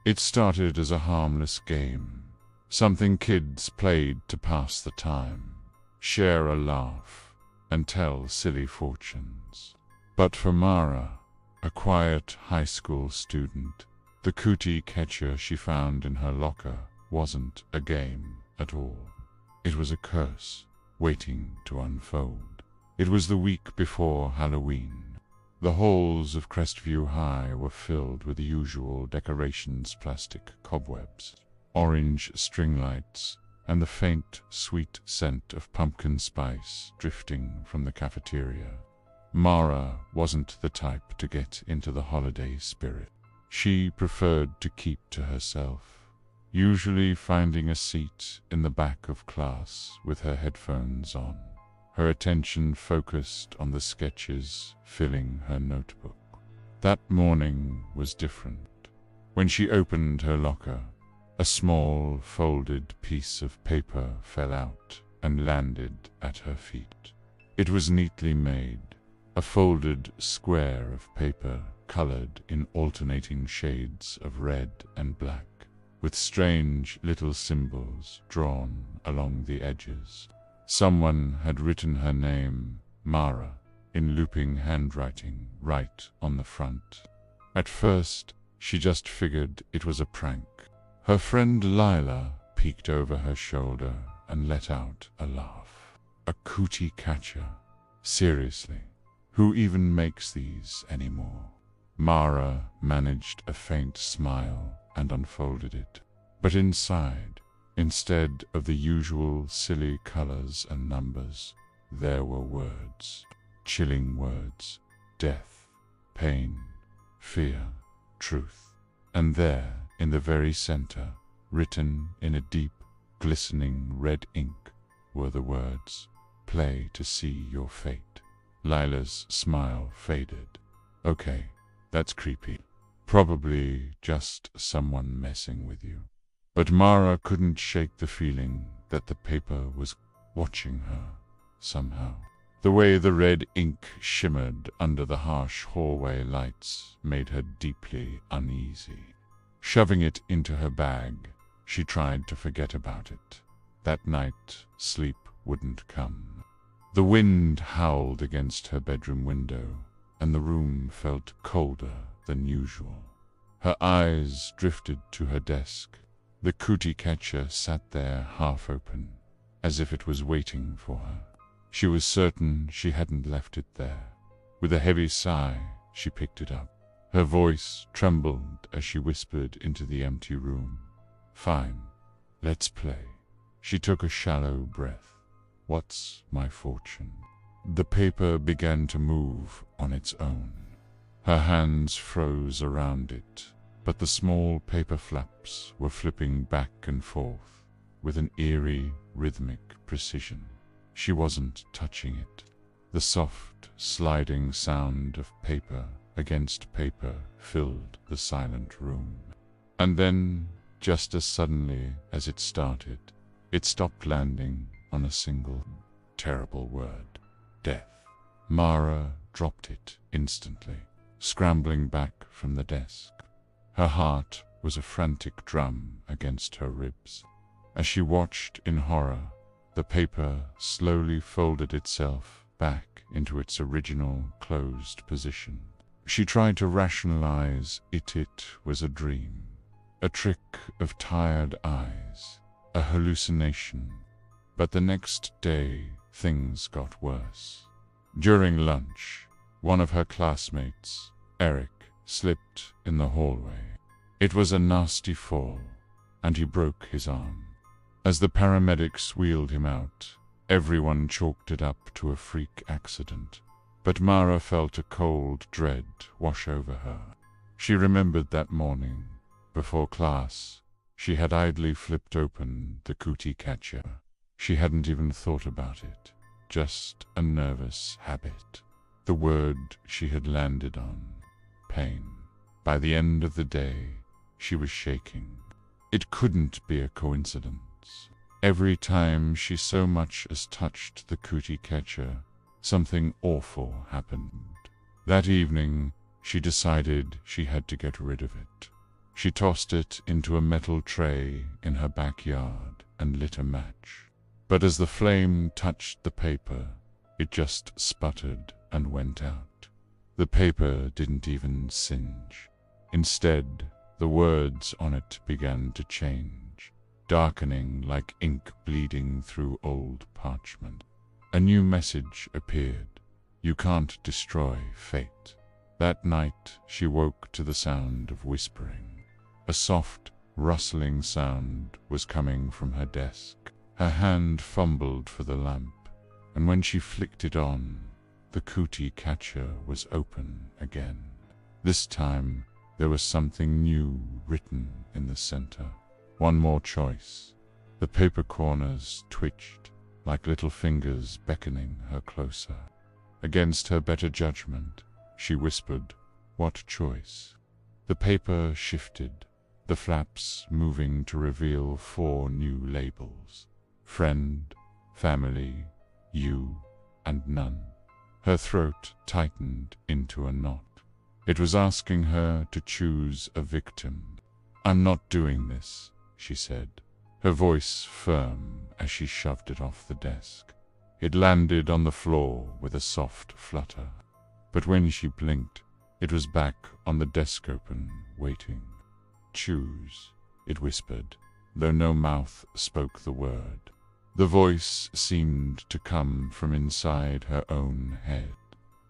It started as a harmless game, something kids played to pass the time, share a laugh, and tell silly fortunes. But for Mara, a quiet high school student, the Cootie Catcher she found in her locker wasn't a game at all. It was a curse waiting to unfold. It was the week before Halloween. The halls of Crestview High were filled with the usual decorations, plastic cobwebs, orange string lights, and the faint, sweet scent of pumpkin spice drifting from the cafeteria. Mara wasn't the type to get into the holiday spirit. She preferred to keep to herself, usually finding a seat in the back of class with her headphones on, her attention focused on the sketches filling her notebook. That morning was different. When she opened her locker, a small folded piece of paper fell out and landed at her feet. It was neatly made, a folded square of paper colored in alternating shades of red and black, with strange little symbols drawn along the edges. Someone had written her name, Mara, in looping handwriting right on the front. At first, she just figured it was a prank. Her friend Lila peeked over her shoulder and let out a laugh. A Cootie Catcher? Seriously, who even makes these anymore? Mara managed a faint smile and unfolded it. But inside, instead of the usual silly colors and numbers, there were words. Chilling words. Death, pain, fear, truth. And there, in the very center, written in a deep, glistening red ink, were the words, "Play to see your fate." Lila's smile faded. Okay, that's creepy. Probably just someone messing with you. But Mara couldn't shake the feeling that the paper was watching her, somehow. The way the red ink shimmered under the harsh hallway lights made her deeply uneasy. Shoving it into her bag, she tried to forget about it. That night, sleep wouldn't come. The wind howled against her bedroom window, and the room felt colder than usual. Her eyes drifted to her desk. The Cootie Catcher sat there half open, as if it was waiting for her. She was certain she hadn't left it there. With a heavy sigh, she picked it up. Her voice trembled as she whispered into the empty room. "Fine, let's play." She took a shallow breath. "What's my fortune?" The paper began to move on its own. Her hands froze around it, but the small paper flaps were flipping back and forth with an eerie, rhythmic precision. She wasn't touching it. The soft, sliding sound of paper against paper filled the silent room. And then, just as suddenly as it started, it stopped landing on a single, terrible word. Death. Mara dropped it instantly, scrambling back from the desk. Her heart was a frantic drum against her ribs. As she watched in horror, the paper slowly folded itself back into its original closed position. She tried to rationalize it was a dream, a trick of tired eyes, a hallucination. But the next day, things got worse. During lunch, one of her classmates, Eric, slipped in the hallway. It was a nasty fall, and he broke his arm. As the paramedics wheeled him out, everyone chalked it up to a freak accident. But Mara felt a cold dread wash over her. She remembered that morning, before class, she had idly flipped open the Cootie Catcher. She hadn't even thought about it, just a nervous habit. The word she had landed on, pain. By the end of the day, she was shaking. It couldn't be a coincidence. Every time she so much as touched the Cootie Catcher, something awful happened. That evening, she decided she had to get rid of it. She tossed it into a metal tray in her backyard and lit a match. But as the flame touched the paper, it just sputtered and went out. The paper didn't even singe. Instead, the words on it began to change, darkening like ink bleeding through old parchment. A new message appeared. You can't destroy fate. That night, she woke to the sound of whispering. A soft, rustling sound was coming from her desk. Her hand fumbled for the lamp, and when she flicked it on, the Cootie Catcher was open again. This time, there was something new written in the center. One more choice. The paper corners twitched, like little fingers beckoning her closer. Against her better judgment, she whispered, "What choice?" The paper shifted, the flaps moving to reveal 4 new labels: friend, family, you, and none. Her throat tightened into a knot. It was asking her to choose a victim. "I'm not doing this," she said, her voice firm as she shoved it off the desk. It landed on the floor with a soft flutter. But when she blinked, it was back on the desk open, waiting. "Choose," it whispered, though no mouth spoke the word. The voice seemed to come from inside her own head.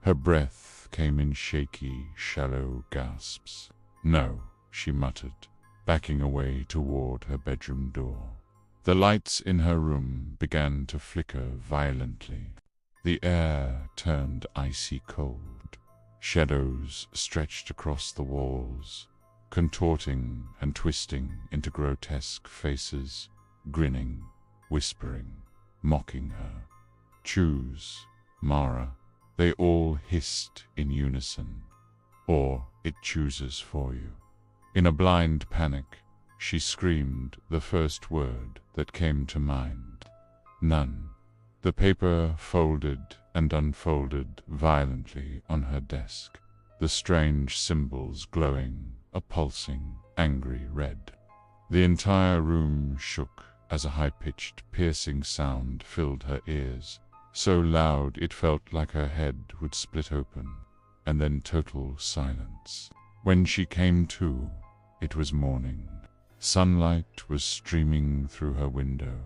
Her breath came in shaky, shallow gasps. "No," she muttered, backing away toward her bedroom door. The lights in her room began to flicker violently. The air turned icy cold. Shadows stretched across the walls, contorting and twisting into grotesque faces, grinning, whispering, mocking her. "Choose, Mara," they all hissed in unison, "or it chooses for you." In a blind panic, she screamed the first word that came to mind: "None." The paper folded and unfolded violently on her desk, the strange symbols glowing a pulsing, angry red. The entire room shook as a high-pitched, piercing sound filled her ears, so loud it felt like her head would split open, and then total silence. When she came to, it was morning. Sunlight was streaming through her window,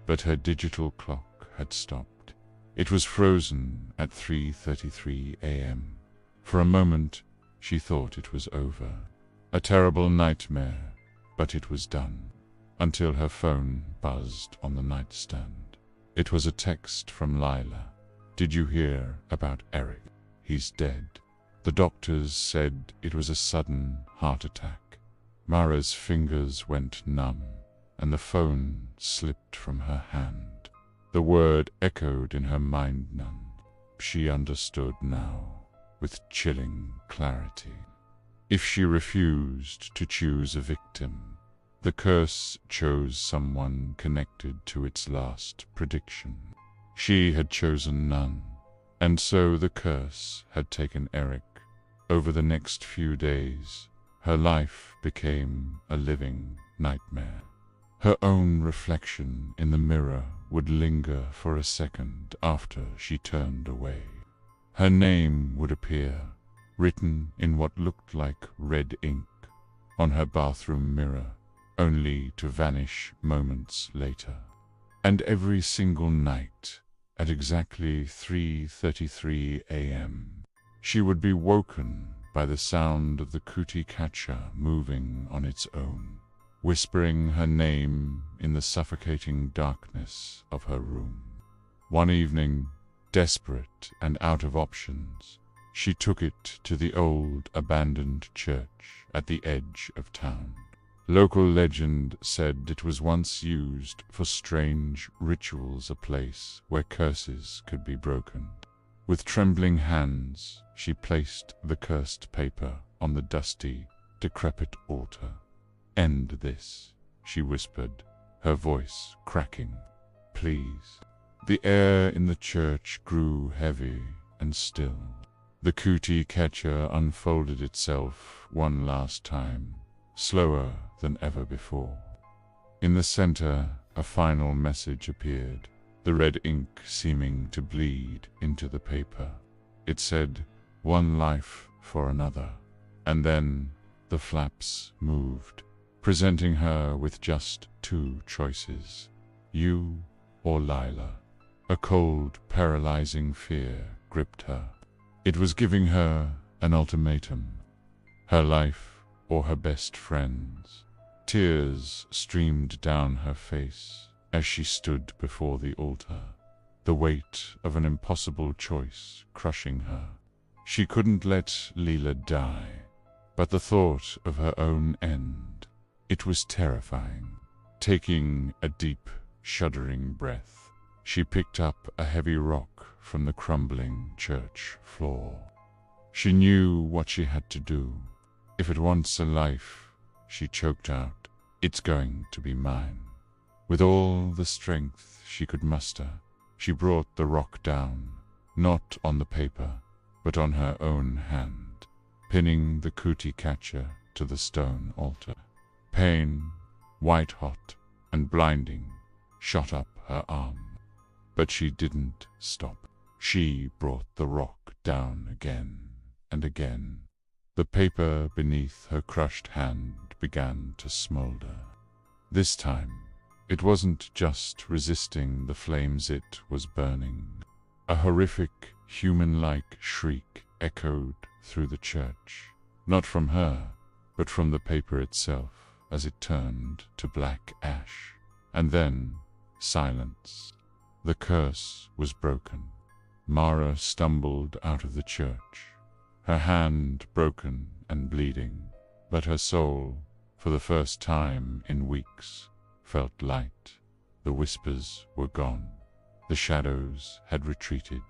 but her digital clock had stopped. It was frozen at 3:33 a.m. For a moment, she thought it was over. A terrible nightmare, but it was done. Until her phone buzzed on the nightstand. It was a text from Lila. "Did you hear about Eric? He's dead. The doctors said it was a sudden heart attack." Mara's fingers went numb, and the phone slipped from her hand. The word echoed in her mind none. She understood now, with chilling clarity. If she refused to choose a victim, the curse chose someone connected to its last prediction. She had chosen none, and so the curse had taken Eric. Over the next few days, her life became a living nightmare. Her own reflection in the mirror would linger for a second after she turned away. Her name would appear, written in what looked like red ink, on her bathroom mirror, only to vanish moments later. And every single night, at exactly 3:33 a.m., she would be woken by the sound of the Cootie Catcher moving on its own, whispering her name in the suffocating darkness of her room. One evening, desperate and out of options, she took it to the old abandoned church at the edge of town. Local legend said it was once used for strange rituals, a place where curses could be broken. With trembling hands, she placed the cursed paper on the dusty, decrepit altar. "End this," she whispered, her voice cracking. "Please." The air in the church grew heavy and still. The Cootie Catcher unfolded itself one last time, slower than ever before. In the center, a final message appeared, the red ink seeming to bleed into the paper. It said, "One life for another." And then the flaps moved, presenting her with just two choices, you or Lila. A cold, paralyzing fear gripped her. It was giving her an ultimatum, her life or her best friends. Tears streamed down her face as she stood before the altar, the weight of an impossible choice crushing her. She couldn't let Lila die, but the thought of her own end, it was terrifying. Taking a deep, shuddering breath, she picked up a heavy rock from the crumbling church floor. She knew what she had to do. If it wants a life, she choked out, "It's going to be mine." With all the strength she could muster, she brought the rock down, not on the paper, but on her own hand, pinning the Cootie Catcher to the stone altar. Pain, white-hot and blinding, shot up her arm. But she didn't stop. She brought the rock down again and again. The paper beneath her crushed hand began to smolder. This time, it wasn't just resisting the flames, it was burning. A horrific, human-like shriek echoed through the church, not from her, but from the paper itself as it turned to black ash. And then, silence. The curse was broken. Mara stumbled out of the church, her hand broken and bleeding, but her soul, for the first time in weeks, felt light. The whispers were gone. The shadows had retreated.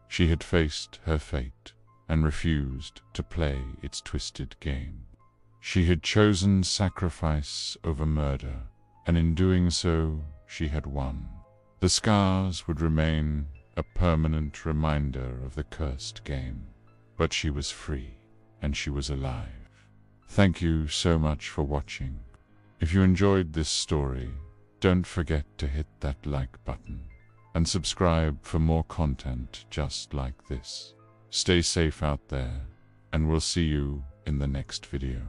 She had faced her fate and refused to play its twisted game. She had chosen sacrifice over murder, and in doing so, she had won. The scars would remain a permanent reminder of the cursed game, but she was free, and she was alive. Thank you so much for watching. If you enjoyed this story, don't forget to hit that like button and subscribe for more content just like this. Stay safe out there, and we'll see you in the next video.